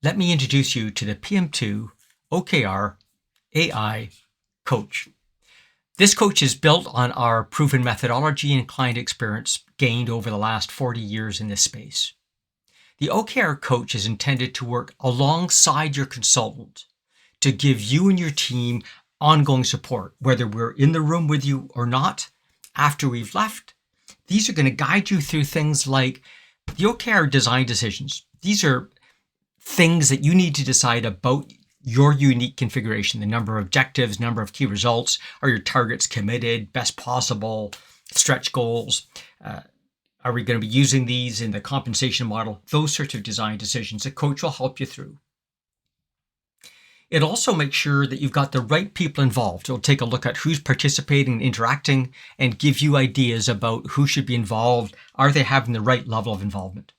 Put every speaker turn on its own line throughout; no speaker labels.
let me introduce you to the PM2 OKR AI Coach. This coach is built on our proven methodology and client experience gained over the last 40 years in this space. The OKR Coach is intended to work alongside your consultant to give you and your team ongoing support, whether we're in the room with you or not, after we've left. These are going to guide you through things like the OKR design decisions. These are things that you need to decide about your unique configuration, the number of objectives, number of key results, are your targets committed, best possible, stretch goals, are we going to be using these in the compensation model? Those sorts of design decisions the coach will help you through. It also makes sure that you've got the right people involved. It'll take a look at who's participating and interacting and give you ideas about who should be involved. Are they having the right level of involvement?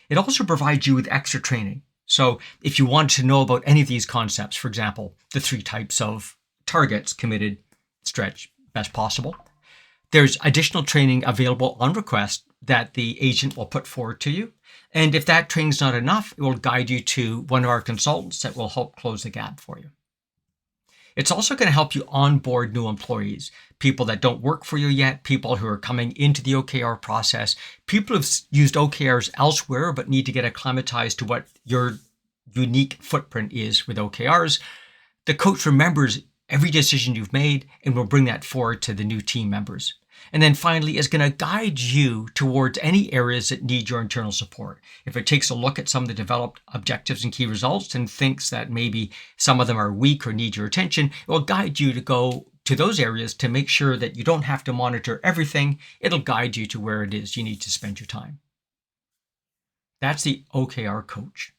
It also provides you with extra training. So if you want to know about any of these concepts, for example, the 3 types of targets, committed, stretch, best possible, there's additional training available on request that the agent will put forward to you. And if that training's not enough, it will guide you to one of our consultants that will help close the gap for you. It's also going to help you onboard new employees, people that don't work for you yet, people who are coming into the OKR process, people who've used OKRs elsewhere but need to get acclimatized to what your unique footprint is with OKRs. The coach remembers every decision you've made and will bring that forward to the new team members. And then finally, is going to guide you towards any areas that need your internal support. If it takes a look at some of the developed objectives and key results and thinks that maybe some of them are weak or need your attention, it will guide you to go to those areas to make sure that you don't have to monitor everything. It'll guide you to where it is you need to spend your time. That's the OKR Coach.